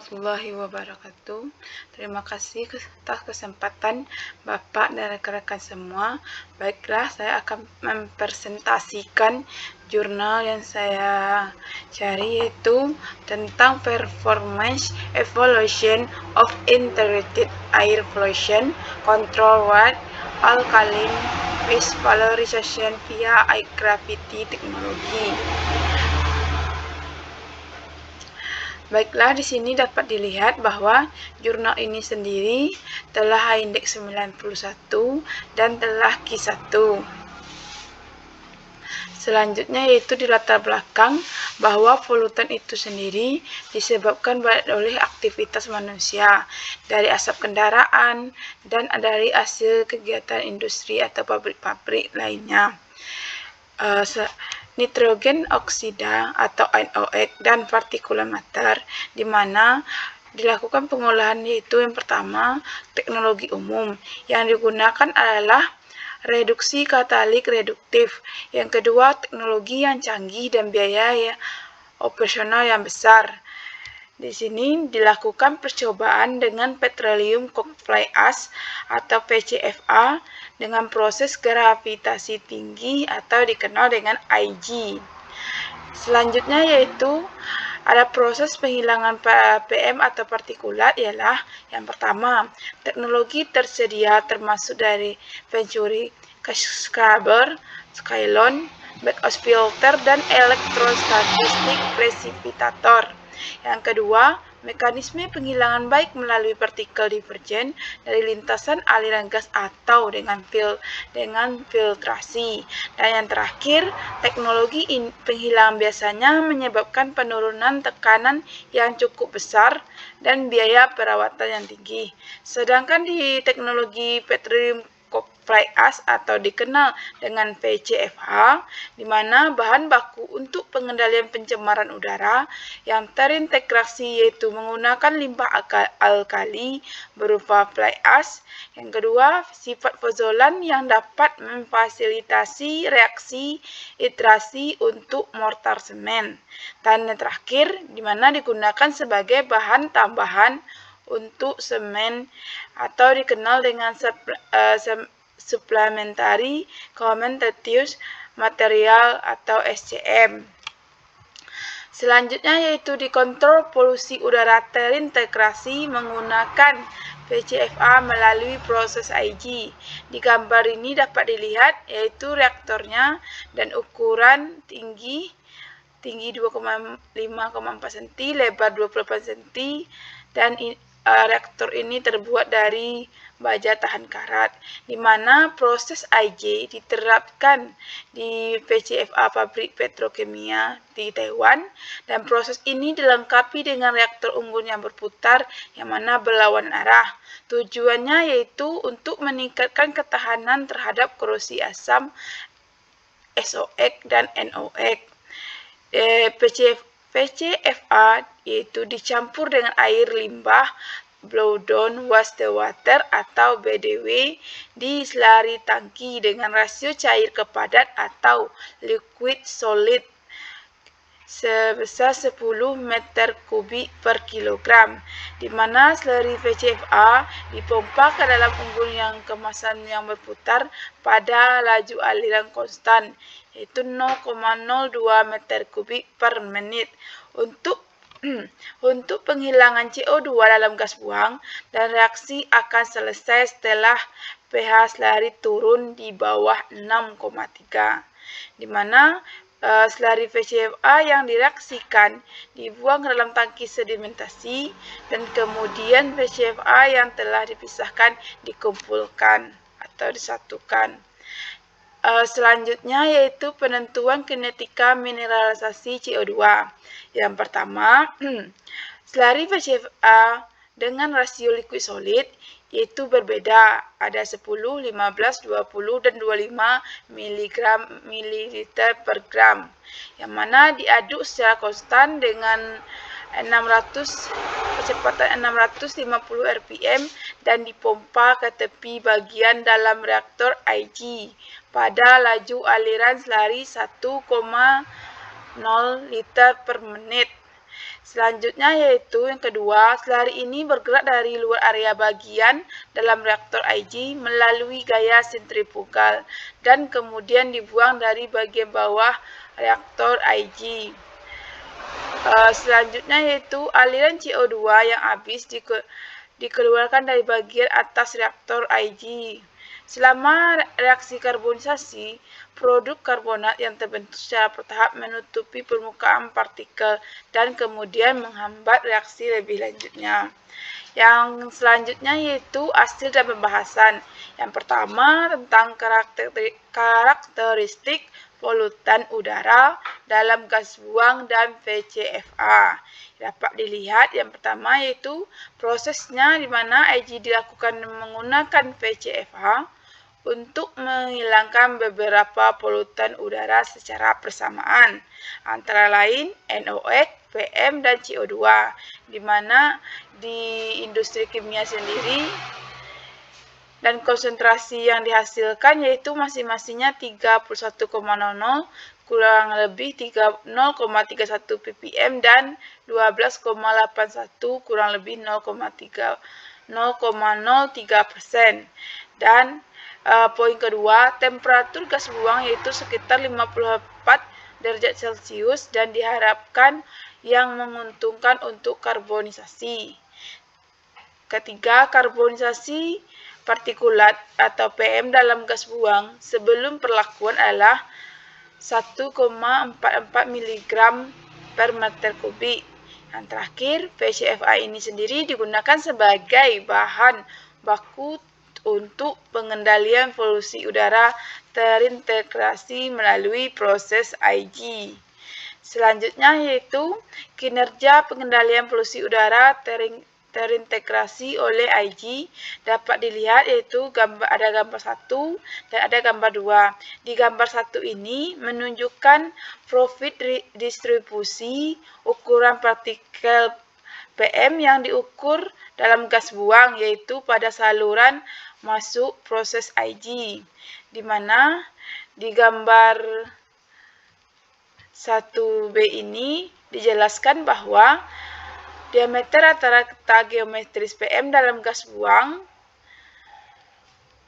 warahmatullahi wabarakatuh. Terima kasih atas kesempatan Bapak dan rekan-rekan semua. Baiklah, saya akan mempresentasikan jurnal yang saya cari, yaitu tentang Performance Evaluation of Integrated Air Pollution Control with Alkaline Waste Valorization via Air Gravity Technology. Baiklah, di sini dapat dilihat bahwa jurnal ini sendiri telah H-index 91 dan telah Q1. Selanjutnya yaitu di latar belakang bahwa polutan itu sendiri disebabkan oleh aktivitas manusia dari asap kendaraan dan dari hasil kegiatan industri atau pabrik-pabrik lainnya. Nitrogen oksida atau NOx dan partikulat mater, di mana dilakukan pengolahan yaitu yang pertama teknologi umum yang digunakan adalah reduksi katalik reduktif, yang kedua teknologi yang canggih dan biaya operasional yang besar. Di sini dilakukan percobaan dengan petroleum coke fly ash atau PCFA dengan proses gravitasi tinggi atau dikenal dengan IG. Selanjutnya yaitu ada proses penghilangan PM atau partikulat, ialah yang pertama teknologi tersedia termasuk dari Venturi, Scrubber, Skylon, backwash filter, dan elektrostatistik presipitator. Yang kedua, mekanisme penghilangan baik melalui partikel divergen dari lintasan aliran gas atau dengan filtrasi. Dan yang terakhir, teknologi penghilangan biasanya menyebabkan penurunan tekanan yang cukup besar dan biaya perawatan yang tinggi. Sedangkan di teknologi petroleum coke fly ash atau dikenal dengan PCFA, di mana bahan baku untuk pengendalian pencemaran udara yang terintegrasi yaitu menggunakan limbah alkali berupa fly ash. Yang kedua, sifat pozolan yang dapat memfasilitasi reaksi iterasi untuk mortar semen. Dan yang terakhir, di mana digunakan sebagai bahan tambahan untuk semen atau dikenal dengan supplementary cementitious material atau SCM. Selanjutnya yaitu dikontrol polusi udara terintegrasi menggunakan PCFA melalui proses IG. Di gambar ini dapat dilihat yaitu reaktornya dan ukuran tinggi 2,5,4 cm, lebar 28 cm, dan reaktor ini terbuat dari baja tahan karat, di mana proses IG diterapkan di PCFA pabrik petrokimia di Taiwan, dan proses ini dilengkapi dengan reaktor unggun yang berputar yang mana berlawan arah. Tujuannya yaitu untuk meningkatkan ketahanan terhadap korosi asam SOx dan NOx. PCFA yaitu dicampur dengan air limbah blow down wastewater atau BDW di selari tangki dengan rasio cair ke padat atau liquid solid sebesar 10 meter kubik per kilogram, di mana slurry PCFA dipompa ke dalam unggun yang kemasan yang berputar pada laju aliran konstan, yaitu 0,02 meter kubik per menit untuk penghilangan CO2 dalam gas buang, dan reaksi akan selesai setelah pH slurry turun di bawah 6,3, di mana slurry PCFA yang direaksikan dibuang ke dalam tangki sedimentasi dan kemudian PCFA yang telah dipisahkan dikumpulkan atau disatukan. Selanjutnya yaitu penentuan kinetika mineralisasi CO2. Yang pertama, slurry PCFA dengan rasio liquid solid yaitu berbeda, ada 10, 15, 20, dan 25 mililiter per gram, yang mana diaduk secara konstan dengan kecepatan 650 rpm dan dipompa ke tepi bagian dalam reaktor IG pada laju aliran slurry 1,0 liter per menit. Selanjutnya yaitu yang kedua, selari ini bergerak dari luar area bagian dalam reaktor IG melalui gaya sentrifugal dan kemudian dibuang dari bagian bawah reaktor IG. Selanjutnya yaitu aliran CO2 yang habis dikeluarkan dari bagian atas reaktor IG. Selama reaksi karbonisasi, produk karbonat yang terbentuk secara bertahap menutupi permukaan partikel dan kemudian menghambat reaksi lebih lanjutnya. Yang selanjutnya yaitu hasil dan pembahasan. Yang pertama tentang karakteristik polutan udara dalam gas buang dan VCFA. Dapat dilihat yang pertama yaitu prosesnya di mana IG dilakukan menggunakan VCFA untuk menghilangkan beberapa polutan udara secara bersamaan, antara lain NOx, PM, dan CO2, di mana di industri kimia sendiri dan konsentrasi yang dihasilkan yaitu masing-masingnya 31,00 kurang lebih 0,31 ppm dan 12,81 kurang lebih 0,03%. Dan poin kedua, temperatur gas buang yaitu sekitar 54 derajat Celcius dan diharapkan yang menguntungkan untuk karbonisasi. Ketiga, karbonisasi partikulat atau PM dalam gas buang sebelum perlakuan adalah 1,44 mg per meter kubik. Yang terakhir, VCFA ini sendiri digunakan sebagai bahan baku untuk pengendalian polusi udara terintegrasi melalui proses IG. Selanjutnya yaitu kinerja pengendalian polusi udara terintegrasi oleh IG dapat dilihat yaitu ada gambar 1 dan ada gambar 2. Di gambar 1 ini menunjukkan profit distribusi ukuran partikel PM yang diukur dalam gas buang yaitu pada saluran masuk proses IG, di mana di gambar 1B ini dijelaskan bahwa diameter rata-rata geometris PM dalam gas buang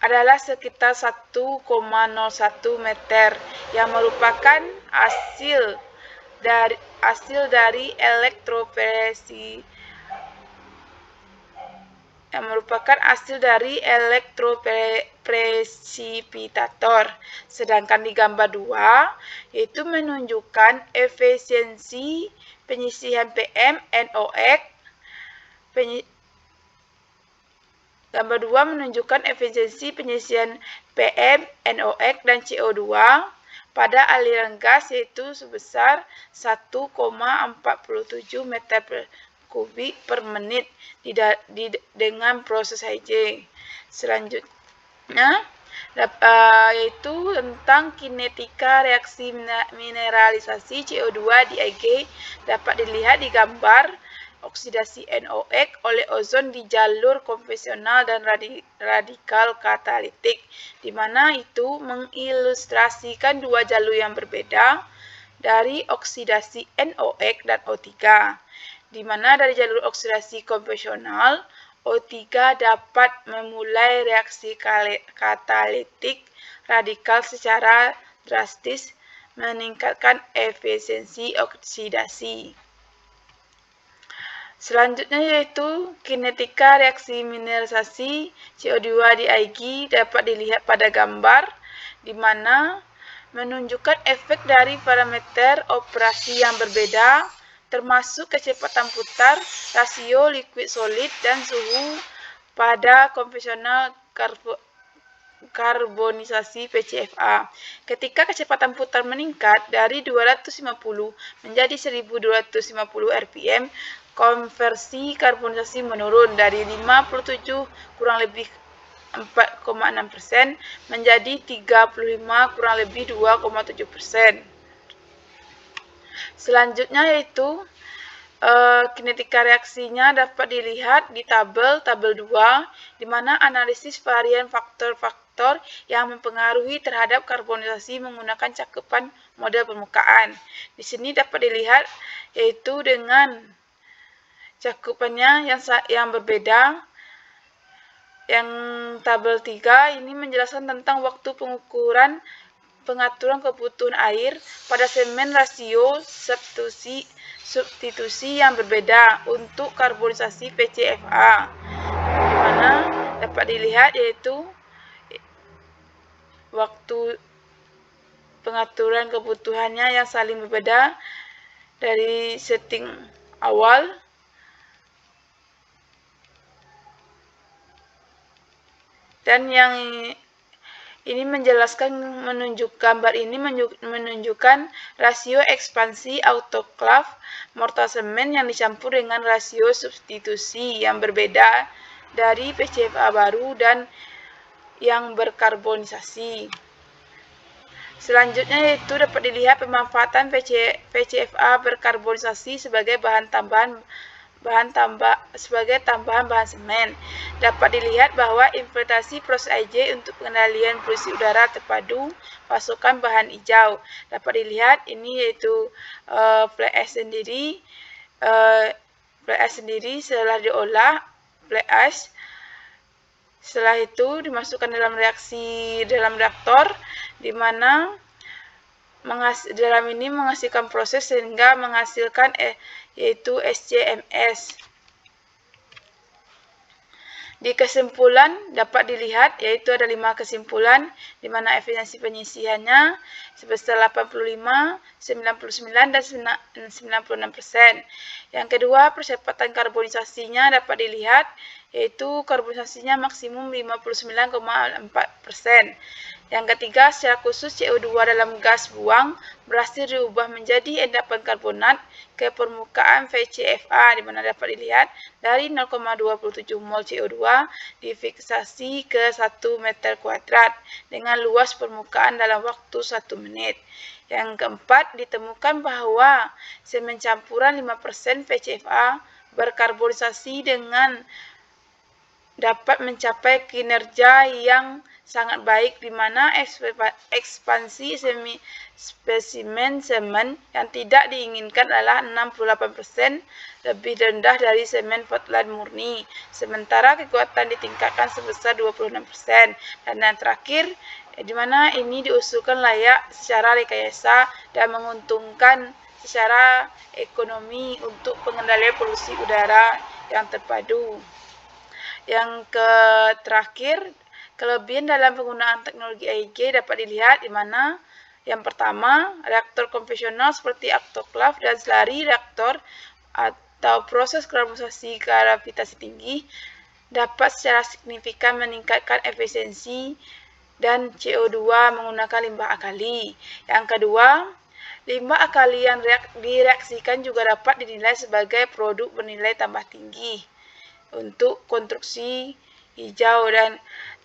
adalah sekitar 1,01 meter yang merupakan hasil dari elektropresipitator. Sedangkan di gambar 2 yaitu menunjukkan efisiensi penyisihan PM, NOx. Gambar 2 menunjukkan efisiensi penyisihan PM, NOx, dan CO2 pada aliran gas yaitu sebesar 1,47 meter kubik per menit dengan proses IG. Selanjutnya yaitu tentang kinetika reaksi mineralisasi CO2 di IG dapat dilihat di gambar oksidasi NOx oleh ozon di jalur konvensional dan radikal katalitik, di mana itu mengilustrasikan dua jalur yang berbeda dari oksidasi NOx dan O3, di mana dari jalur oksidasi konvensional O3 dapat memulai reaksi katalitik radikal secara drastis meningkatkan efisiensi oksidasi. Selanjutnya yaitu kinetika reaksi mineralisasi CO2 di IG dapat dilihat pada gambar di mana menunjukkan efek dari parameter operasi yang berbeda termasuk kecepatan putar, rasio liquid solid, dan suhu pada konvensional karbonisasi VCFA. Ketika kecepatan putar meningkat dari 250 menjadi 1250 rpm, konversi karbonisasi menurun dari 57 kurang lebih 4,6% menjadi 35 kurang lebih 2,7%. Selanjutnya yaitu kinetika reaksinya dapat dilihat di tabel 2, di mana analisis varian faktor-faktor yang mempengaruhi terhadap karbonisasi menggunakan cakupan model permukaan. Di sini dapat dilihat yaitu dengan cakupannya yang berbeda. Yang tabel 3 ini menjelaskan tentang waktu pengukuran pengaturan kebutuhan air pada semen rasio substitusi yang berbeda untuk karbonisasi PCFA, di mana dapat dilihat yaitu waktu pengaturan kebutuhannya yang saling berbeda dari setting awal. Dan yang ini gambar ini menunjukkan rasio ekspansi autoklav mortar semen yang dicampur dengan rasio substitusi yang berbeda dari PCFA baru dan yang berkarbonisasi. Selanjutnya yaitu dapat dilihat pemanfaatan PCFA berkarbonisasi sebagai tambahan bahan semen. Dapat dilihat bahwa implementasi proses IJ untuk pengendalian polusi udara terpadu pasokan bahan hijau. Dapat dilihat ini yaitu fly ash sendiri setelah diolah fly ash. Setelah itu dimasukkan dalam reaktor, di mana dalam ini menghasilkan proses sehingga menghasilkan yaitu SCMS. Di kesimpulan dapat dilihat yaitu ada 5 kesimpulan, di mana efisiensi penyisihannya sebesar 85, 99, dan 96%. Yang kedua, percepatan karbonisasinya dapat dilihat yaitu karbonisasinya maksimum 59,4%. Yang ketiga, secara khusus CO2 dalam gas buang berhasil diubah menjadi endapan karbonat ke permukaan VCFA, di mana dapat dilihat dari 0,27 mol CO2 difiksasi ke 1 meter kuadrat dengan luas permukaan dalam waktu 1 menit. Yang keempat, ditemukan bahwa semen campuran 5% VCFA berkarbonisasi dengan dapat mencapai kinerja yang sangat baik, di mana ekspansi spesimen semen yang tidak diinginkan adalah 68% lebih rendah dari semen Portland murni, sementara kekuatan ditingkatkan sebesar 26%. Dan yang terakhir, di mana ini diusulkan layak secara rekayasa dan menguntungkan secara ekonomi untuk pengendalian polusi udara yang terpadu. Yang terakhir, kelebihan dalam penggunaan teknologi IJ dapat dilihat, di mana yang pertama, reaktor konvensional seperti autoklav dan slurry reaktor atau proses karbonisasi gravitasi tinggi dapat secara signifikan meningkatkan efisiensi dan CO2 menggunakan limbah akali. Yang kedua, limbah akali yang direaksikan juga dapat dinilai sebagai produk bernilai tambah tinggi untuk konstruksi hijau. Dan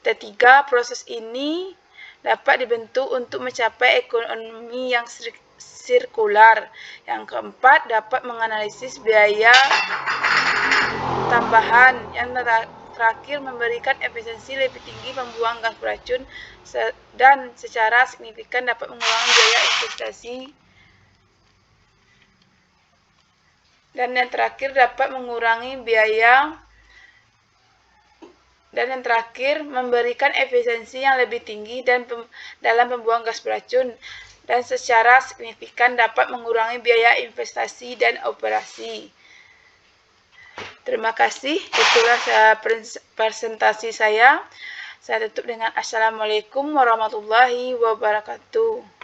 ketiga, proses ini dapat dibentuk untuk mencapai ekonomi yang sirkular. Yang keempat, dapat menganalisis biaya tambahan. Yang terakhir, memberikan efisiensi lebih tinggi membuang gas beracun dan secara signifikan dapat mengurangi biaya investasi. Dan yang terakhir, dapat mengurangi biaya memberikan efisiensi yang lebih tinggi dalam pembuangan gas beracun dan secara signifikan dapat mengurangi biaya investasi dan operasi. Terima kasih, itulah presentasi saya. Saya tutup dengan Assalamualaikum warahmatullahi wabarakatuh.